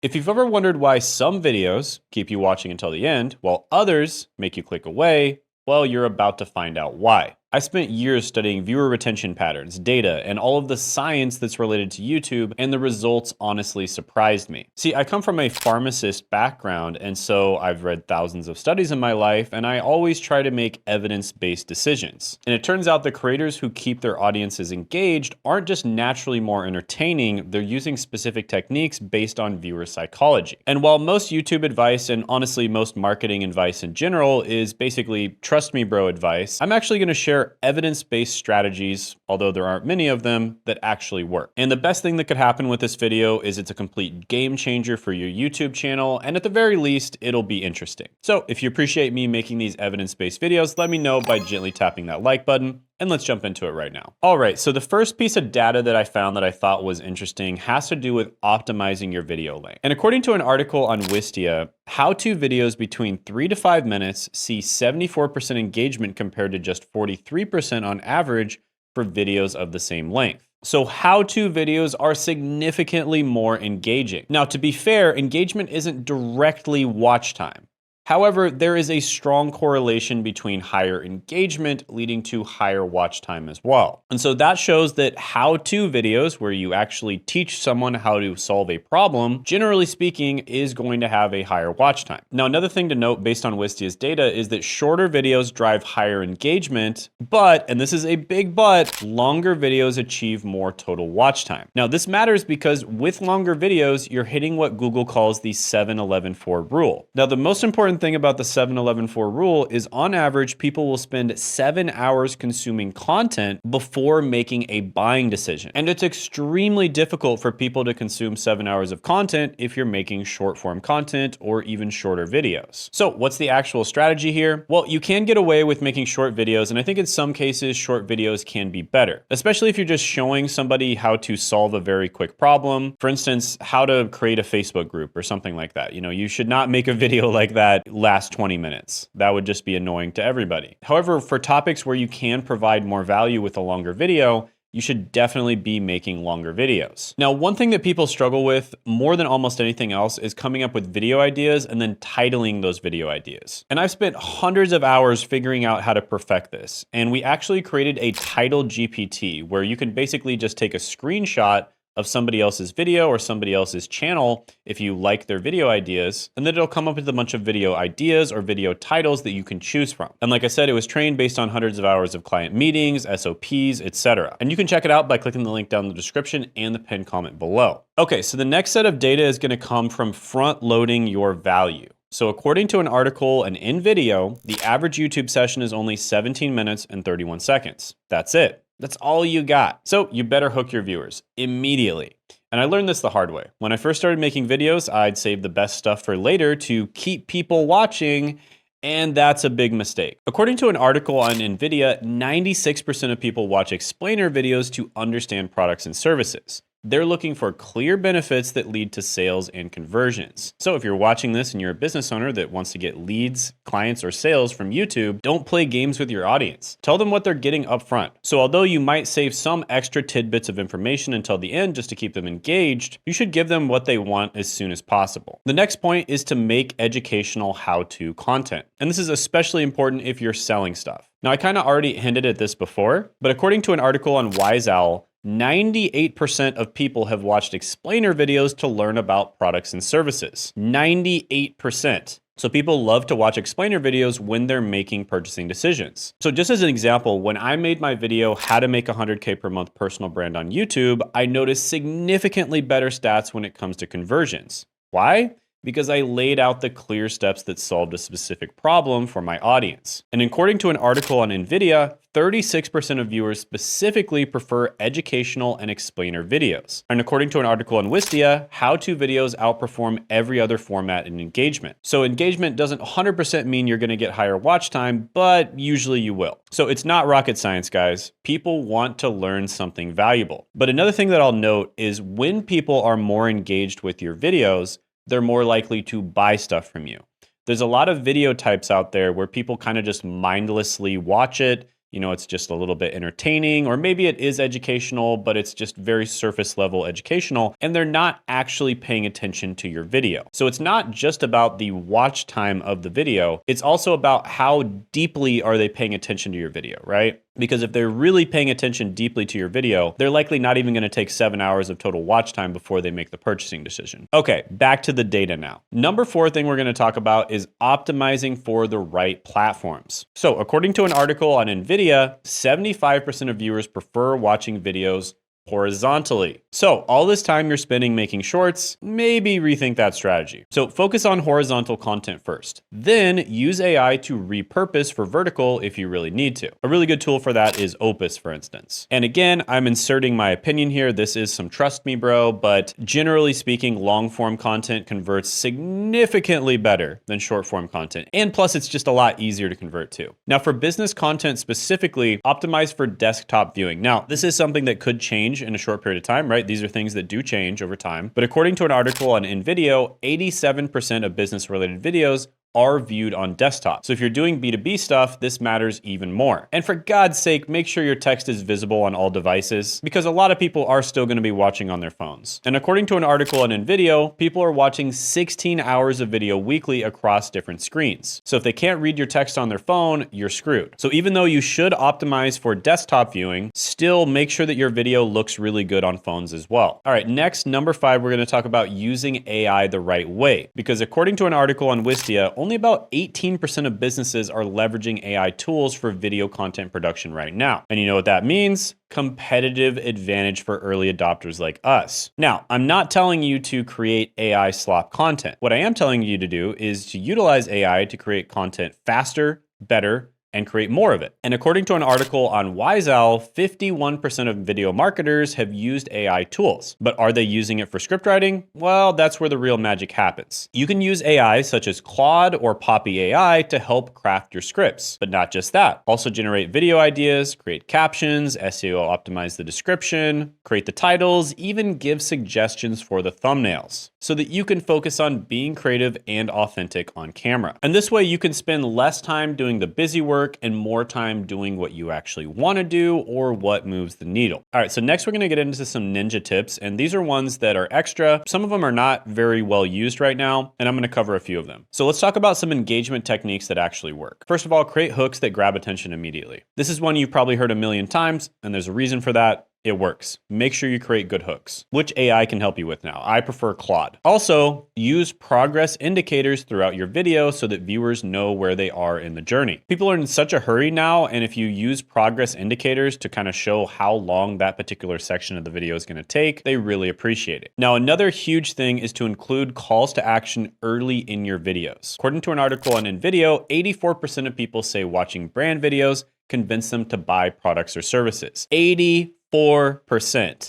If you've ever wondered why some videos keep you watching until the end, while others make you click away, well, you're about to find out why. I spent years studying viewer retention patterns, data, and all of the science that's related to YouTube, and the results honestly surprised me. See, I come from a pharmacist background, and so I've read thousands of studies in my life, and I always try to make evidence-based decisions. And it turns out the creators who keep their audiences engaged aren't just naturally more entertaining, they're using specific techniques based on viewer psychology. And while most YouTube advice, and honestly most marketing advice in general, is basically trust me bro advice, I'm actually going to share evidence-based strategies, although there aren't many of them, that actually work. And the best thing that could happen with this video is it's a complete game changer for your YouTube channel, and at the very least, it'll be interesting. So if you appreciate me making these evidence-based videos, let me know by gently tapping that like button, and let's jump into it right now. All right, so the first piece of data that I found that I thought was interesting has to do with optimizing your video length. And according to an article on Wistia, how-to videos between 3 to 5 minutes see 74% engagement compared to just 43% on average for videos of the same length. So how-to videos are significantly more engaging. Now, to be fair, engagement isn't directly watch time. However, there is a strong correlation between higher engagement leading to higher watch time as well. And so that shows that how-to videos where you actually teach someone how to solve a problem, generally speaking, is going to have a higher watch time. Now, another thing to note based on Wistia's data is that shorter videos drive higher engagement, but, and this is a big but, longer videos achieve more total watch time. Now, this matters because with longer videos, you're hitting what Google calls the 7-11-4 rule. Now, the most important thing about the 7-11-4 rule is on average, people will spend 7 hours consuming content before making a buying decision. And it's extremely difficult for people to consume 7 hours of content if you're making short form content or even shorter videos. So what's the actual strategy here? Well, you can get away with making short videos, and I think in some cases, short videos can be better, especially if you're just showing somebody how to solve a very quick problem. For instance, how to create a Facebook group or something like that. You know, you should not make a video like that last 20 minutes. That would just be annoying to everybody. However, for topics where you can provide more value with a longer video, you should definitely be making longer videos. Now, one thing that people struggle with more than almost anything else is coming up with video ideas and then titling those video ideas. And I've spent hundreds of hours figuring out how to perfect this. And we actually created a title GPT where you can basically just take a screenshot of somebody else's video or somebody else's channel if you like their video ideas, and then it'll come up with a bunch of video ideas or video titles that you can choose from. And like I said, it was trained based on hundreds of hours of client meetings, SOPs, etc. And you can check it out by clicking the link down in the description and the pinned comment below. Okay, so the next set of data is gonna come from front loading your value. So according to an article and in video, the average YouTube session is only 17 minutes and 31 seconds. That's it. That's all you got. So you better hook your viewers immediately. And I learned this the hard way. When I first started making videos, I'd save the best stuff for later to keep people watching, and that's a big mistake. According to an article on NVIDIA, 96% of people watch explainer videos to understand products and services. They're looking for clear benefits that lead to sales and conversions. So if you're watching this and you're a business owner that wants to get leads, clients, or sales from YouTube, don't play games with your audience. Tell them what they're getting up front. So although you might save some extra tidbits of information until the end just to keep them engaged, you should give them what they want as soon as possible. The next point is to make educational how-to content. And this is especially important if you're selling stuff. Now, I kind of already hinted at this before, but according to an article on WiseOwl, 98% of people have watched explainer videos to learn about products and services. 98%. So people love to watch explainer videos when they're making purchasing decisions. So just as an example, when I made my video, how to make 100K per month personal brand on YouTube, I noticed significantly better stats when it comes to conversions. Why? Because I laid out the clear steps that solved a specific problem for my audience. And according to an article on NVIDIA, 36% of viewers specifically prefer educational and explainer videos. And according to an article on Wistia, how-to videos outperform every other format in engagement. So engagement doesn't 100% mean you're gonna get higher watch time, but usually you will. So it's not rocket science, guys. People want to learn something valuable. But another thing that I'll note is when people are more engaged with your videos, they're more likely to buy stuff from you. There's a lot of video types out there where people kind of just mindlessly watch it. It's just a little bit entertaining, or maybe it is educational, but it's just very surface level educational, and they're not actually paying attention to your video. So it's not just about the watch time of the video, it's also about how deeply are they paying attention to your video, right? Because if they're really paying attention deeply to your video, they're likely not even going to take 7 hours of total watch time before they make the purchasing decision. Okay, back to the data now. Number 4 thing we're going to talk about is optimizing for the right platforms. So according to an article on NVIDIA, 75% of viewers prefer watching videos horizontally. So all this time you're spending making shorts, maybe rethink that strategy. So focus on horizontal content first. Then use AI to repurpose for vertical if you really need to. A really good tool for that is Opus, for instance. And again, I'm inserting my opinion here. This is some trust me, bro, but generally speaking, long form content converts significantly better than short form content. And plus, it's just a lot easier to convert to. Now for business content specifically, optimize for desktop viewing. Now, this is something that could change in a short period of time, right? These are things that do change over time. But according to an article on InVideo, 87% of business-related videos are viewed on desktop. So if you're doing B2B stuff, this matters even more. And for God's sake, make sure your text is visible on all devices, because a lot of people are still going to be watching on their phones. And according to an article on InVideo, people are watching 16 hours of video weekly across different screens. So if they can't read your text on their phone, you're screwed. So even though you should optimize for desktop viewing, still make sure that your video looks really good on phones as well. All right, next, number 5, we're going to talk about using AI the right way, because according to an article on Wistia, only about 18% of businesses are leveraging AI tools for video content production right now. And you know what that means? Competitive advantage for early adopters like us. Now, I'm not telling you to create AI slop content. What I am telling you to do is to utilize AI to create content faster, better, and create more of it. And according to an article on WiseOwl, 51% of video marketers have used AI tools. But are they using it for script writing? Well, that's where the real magic happens. You can use AI such as Claude or Poppy AI to help craft your scripts. But not just that. Also generate video ideas, create captions, SEO optimize the description, create the titles, even give suggestions for the thumbnails, so that you can focus on being creative and authentic on camera. And this way you can spend less time doing the busy work and more time doing what you actually want to do or what moves the needle. All right, so next we're going to get into some ninja tips, and these are ones that are extra. Some of them are not very well used right now, and I'm going to cover a few of them. So let's talk about some engagement techniques that actually work. First of all, create hooks that grab attention immediately. This is one you've probably heard a million times, and there's a reason for that. It works. Make sure you create good hooks, which AI can help you with now. I prefer Claude. Also, use progress indicators throughout your video so that viewers know where they are in the journey. People are in such a hurry now, and if you use progress indicators to kind of show how long that particular section of the video is going to take, they really appreciate it. Now, another huge thing is to include calls to action early in your videos. According to an article on InVideo, 84% of people say watching brand videos convince them to buy products or services. 84%.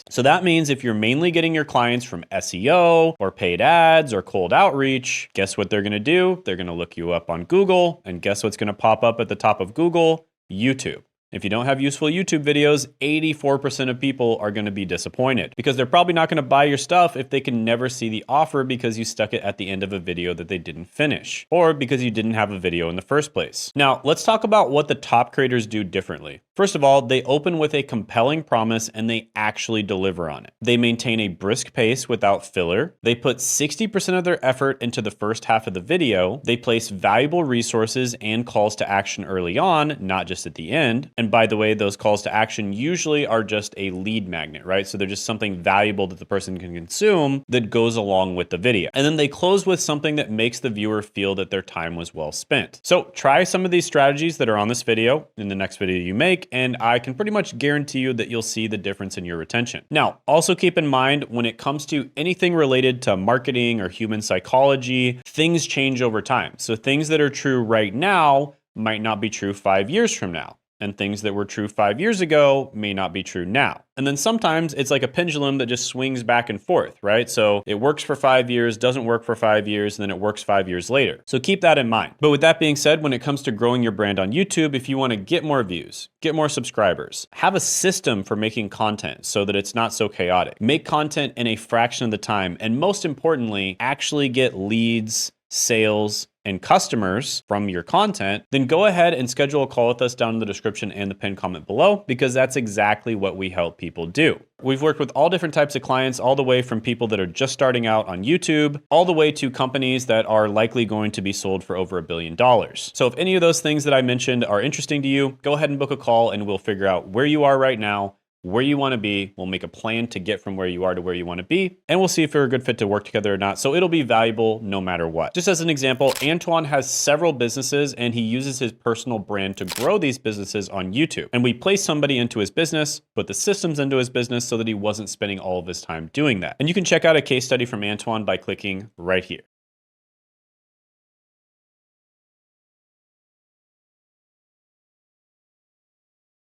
So that means if you're mainly getting your clients from SEO or paid ads or cold outreach, guess what they're going to do? They're going to look you up on Google, and guess what's going to pop up at the top of Google? YouTube. If you don't have useful YouTube videos, 84% of people are going to be disappointed, because they're probably not going to buy your stuff if they can never see the offer because you stuck it at the end of a video that they didn't finish, or because you didn't have a video in the first place. Now, let's talk about what the top creators do differently. First of all, they open with a compelling promise and they actually deliver on it. They maintain a brisk pace without filler. They put 60% of their effort into the first half of the video. They place valuable resources and calls to action early on, not just at the end. And by the way, those calls to action usually are just a lead magnet, right? So they're just something valuable that the person can consume that goes along with the video. And then they close with something that makes the viewer feel that their time was well spent. So try some of these strategies that are on this video in the next video you make, and I can pretty much guarantee you that you'll see the difference in your retention. Now, also keep in mind, when it comes to anything related to marketing or human psychology, things change over time. So things that are true right now might not be true 5 years from now. And things that were true 5 years ago may not be true now. And then sometimes it's like a pendulum that just swings back and forth, right? So it works for 5 years, doesn't work for 5 years, and then it works 5 years later. So keep that in mind. But with that being said, when it comes to growing your brand on YouTube, if you want to get more views, get more subscribers, have a system for making content so that it's not so chaotic. Make content in a fraction of the time, and most importantly, actually get leads, sales, and customers from your content, then go ahead and schedule a call with us down in the description and the pinned comment below, because that's exactly what we help people do. We've worked with all different types of clients, all the way from people that are just starting out on YouTube, all the way to companies that are likely going to be sold for over $1 billion. So if any of those things that I mentioned are interesting to you, go ahead and book a call and we'll figure out where you are right now, where you want to be. We'll make a plan to get from where you are to where you want to be, and we'll see if you're a good fit to work together or not. So it'll be valuable no matter what. Just as an example, Antoine has several businesses and he uses his personal brand to grow these businesses on YouTube. And we placed somebody into his business, put the systems into his business so that he wasn't spending all of his time doing that. And you can check out a case study from Antoine by clicking right here.